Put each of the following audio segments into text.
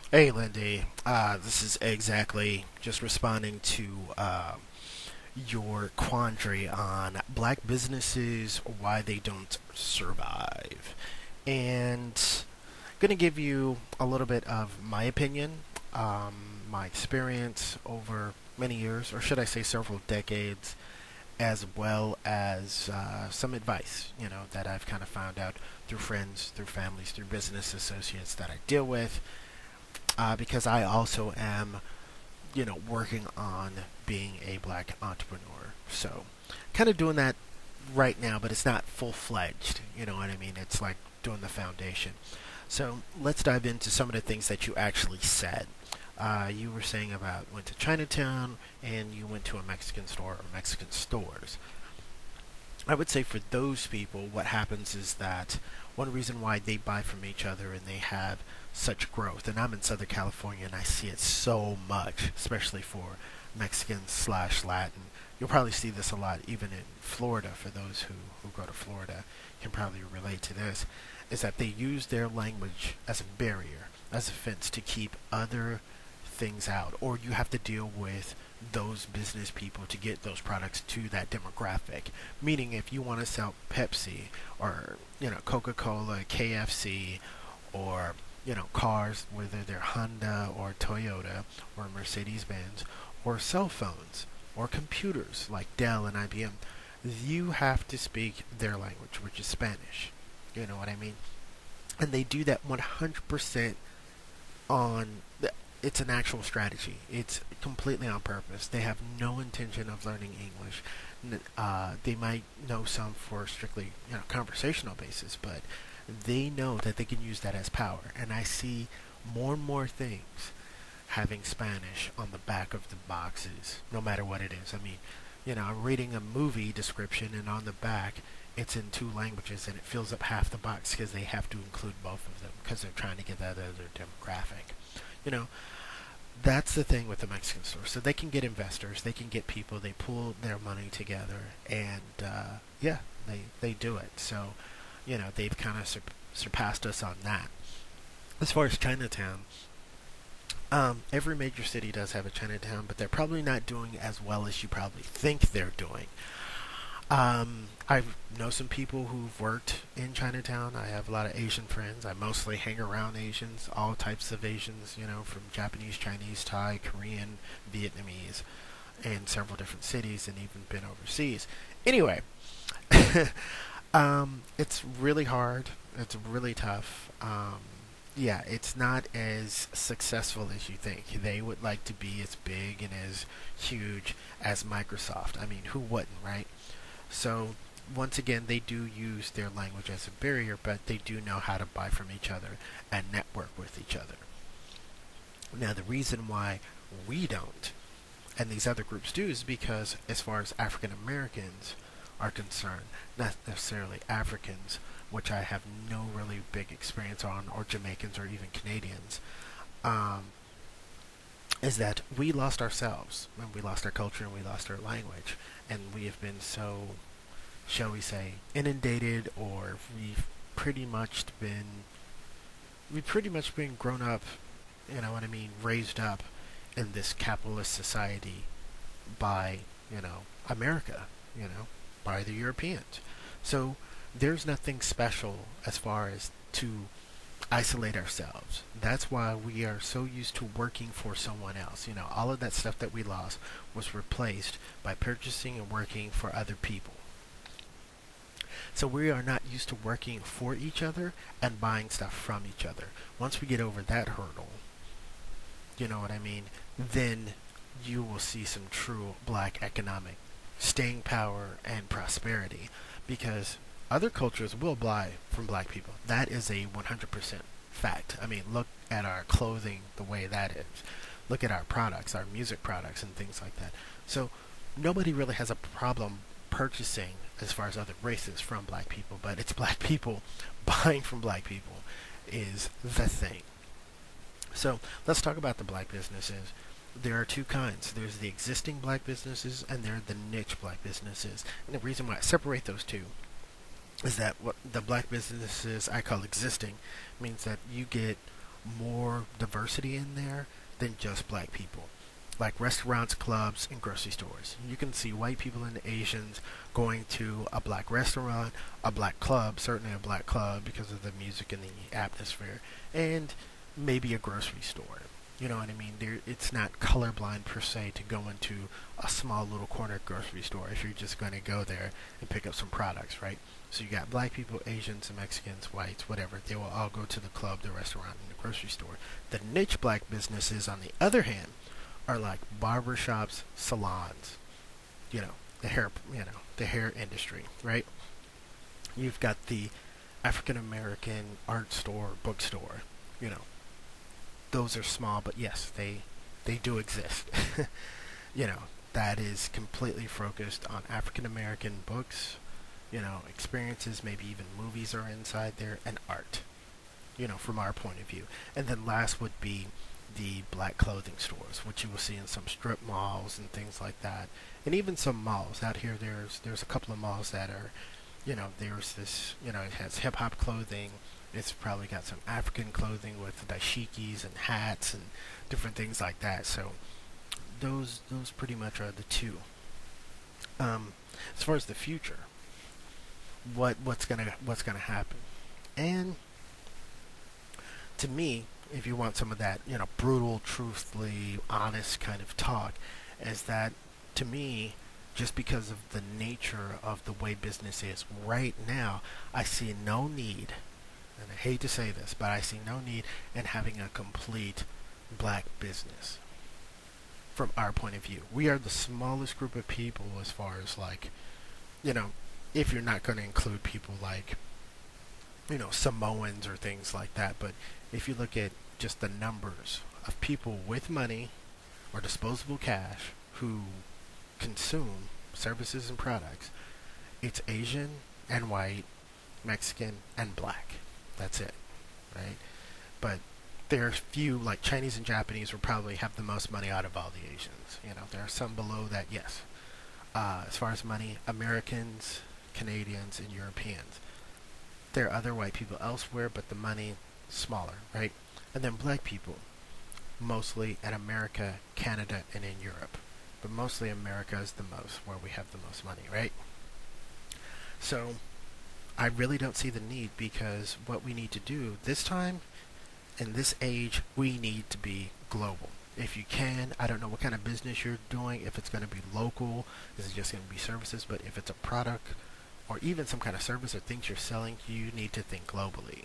Hey, Lindy. This is exactly just responding to your quandary on black businesses, why they don't survive. And I'm going to give you a little bit of my opinion, my experience over many years, or should I say several decades, as well as some advice, that I've kind of found out through friends, through families, through business associates that I deal with, because I also am, working on being a black entrepreneur. So, kind of doing that right now, but it's not full fledged. You know what I mean? It's like doing the foundation. So, let's dive into some of the things that you actually said. You were saying about went to Chinatown and you went to a Mexican store or Mexican stores. I would say for those people, what happens is that one reason why they buy from each other and they have such growth, and I'm in Southern California and I see it so much, especially for Mexicans slash Latin. You'll probably see this a lot even in Florida. For those who go to Florida, can probably relate to this, is that they use their language as a barrier, as a fence to keep other things out, or you have to deal with those business people to get those products to that demographic. Meaning, if you want to sell Pepsi or Coca-Cola, KFC, or cars, whether they're Honda or Toyota or Mercedes-Benz, or cell phones or computers like Dell and IBM, you have to speak their language, which is Spanish. You know what I mean? And they do that 100% on it's an actual strategy. It's completely on purpose. They have no intention of learning English. They might know some for strictly conversational basis, but they know that they can use that as power. And I see more and more things having Spanish on the back of the boxes, no matter what it is. I mean, I'm reading a movie description, and on the back, it's in two languages, and it fills up half the box because they have to include both of them because they're trying to get that other demographic. You know, that's the thing with the Mexican store. So they can get investors, they can get people, they pull their money together, and yeah, they do it. So, they've kind of surpassed us on that. As far as Chinatown, every major city does have a Chinatown, but they're probably not doing as well as you probably think they're doing. I know some people who've worked in Chinatown. I have a lot of Asian friends. I mostly hang around Asians, all types of Asians, from Japanese, Chinese, Thai, Korean, Vietnamese, and several different cities, and even been overseas. Anyway, it's really hard. It's really tough. Yeah, it's not as successful as you think. They would like to be as big and as huge as Microsoft. I mean, who wouldn't, right? So, once again, they do use their language as a barrier, but they do know how to buy from each other and network with each other. Now, the reason why we don't, and these other groups do, is because as far as African Americans are concerned, not necessarily Africans, which I have no really big experience on, or Jamaicans or even Canadians, um, is that we lost ourselves, and we lost our culture, and we lost our language, and we have been so, shall we say, inundated, or pretty much been we've pretty much been grown up, what I mean, raised up in this capitalist society by, America, by the Europeans. So there's nothing special as far as to isolate ourselves. That's why we are so used to working for someone else. All of that stuff that we lost was replaced by purchasing and working for other people. So we are not used to working for each other and buying stuff from each other. Once we get over that hurdle, you know what I mean, then you will see some true black economic staying power and prosperity, because other cultures will buy from black people. That is a 100% fact. I mean, look at our clothing, the way that is. Look at our products, our music products, and things like that. So nobody really has a problem purchasing, as far as other races, from black people, but it's black people buying from black people is the thing. So let's talk about the black businesses. There are two kinds. There's the existing black businesses, and there are the niche black businesses. And the reason why I separate those two is that what the black businesses I call existing means that you get more diversity in there than just black people. Like restaurants, clubs, and grocery stores. You can see white people and Asians going to a black restaurant, a black club, certainly a black club because of the music and the atmosphere, and maybe a grocery store. You know what I mean? It's not colorblind per se to go into a small little corner grocery store if you're just going to go there and pick up some products, right? So you got black people, Asians, Mexicans, whites, whatever. They will all go to the club, the restaurant, and the grocery store. The niche black businesses, on the other hand, are like barber shops, salons, the hair industry, right? You've got the African American art store, bookstore, you know. Those are small, but yes, they do exist. you know, that is completely focused on African American books, experiences, maybe even movies are inside there, and art, from our point of view. And then last would be the black clothing stores, which you will see in some strip malls and things like that, and even some malls out here. There's a couple of malls that are, there's this, it has hip hop clothing. It's probably got some African clothing with dashikis and hats and different things like that. So those pretty much are the two. As far as the future, what's gonna happen, and to me, if you want some of that, brutal, truthfully, honest kind of talk, is that, to me, just because of the nature of the way business is right now, I see no need, and I hate to say this, but I see no need in having a complete black business. From our point of view, we are the smallest group of people as far as, like, if you're not going to include people like, Samoans or things like that. But if you look at just the numbers of people with money or disposable cash who consume services and products, it's Asian and white, Mexican and black. That's it, right? But there are few, like Chinese and Japanese, will probably have the most money out of all the Asians. There are some below that, yes. As far as money, Americans, Canadians, and Europeans. There are other white people elsewhere, but the money smaller, right? And then black people, mostly in America, Canada, and in Europe. But mostly America is the most, where we have the most money, right? So I really don't see the need, because what we need to do this time, in this age, we need to be global. If you can, I don't know what kind of business you're doing, if it's going to be local, is it just going to be services, but if it's a product or even some kind of service or things you're selling, you need to think globally.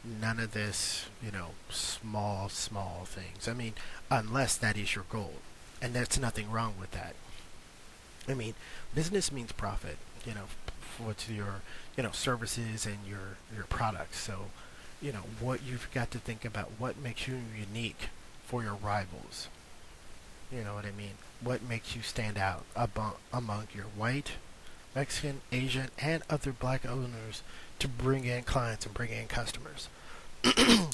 None of this, small things. I mean, unless that is your goal. And there's nothing wrong with that. I mean, business means profit, with your, services and your products. So, what you've got to think about, what makes you unique for your rivals. You know what I mean? What makes you stand out among your white, Mexican, Asian, and other black owners to bring in clients and bring in customers.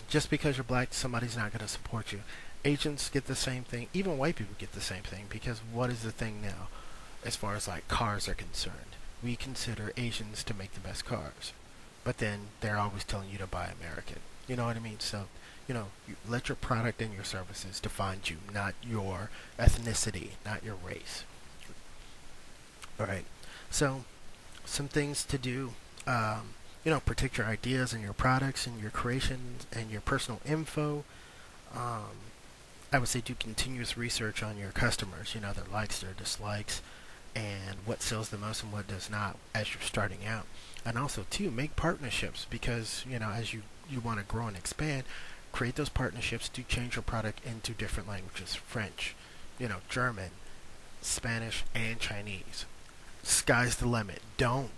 Just because you're black, somebody's not going to support you. Asians get the same thing. Even white people get the same thing, because what is the thing now as far as like cars are concerned? We consider Asians to make the best cars, but then they're always telling you to buy American. You know what I mean? So, you let your product and your services define you, not your ethnicity, not your race. Alright, so some things to do. Protect your ideas and your products and your creations and your personal info. I would say do continuous research on your customers, their likes, their dislikes, and what sells the most and what does not as you're starting out. And also, too, make partnerships, because, as you want to grow and expand, create those partnerships to change your product into different languages. French, German, Spanish, and Chinese. Sky's the limit. Don't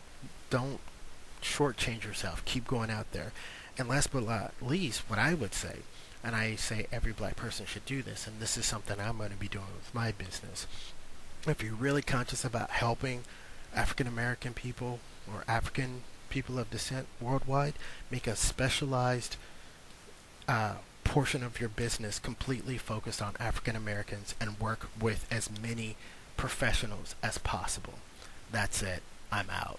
shortchange yourself. Keep going out there. And last but not least, what I would say, and I say every black person should do this, and this is something I'm going to be doing with my business. If you're really conscious about helping African American people or African people of descent worldwide, make a specialized portion of your business completely focused on African Americans and work with as many professionals as possible. That's it. I'm out.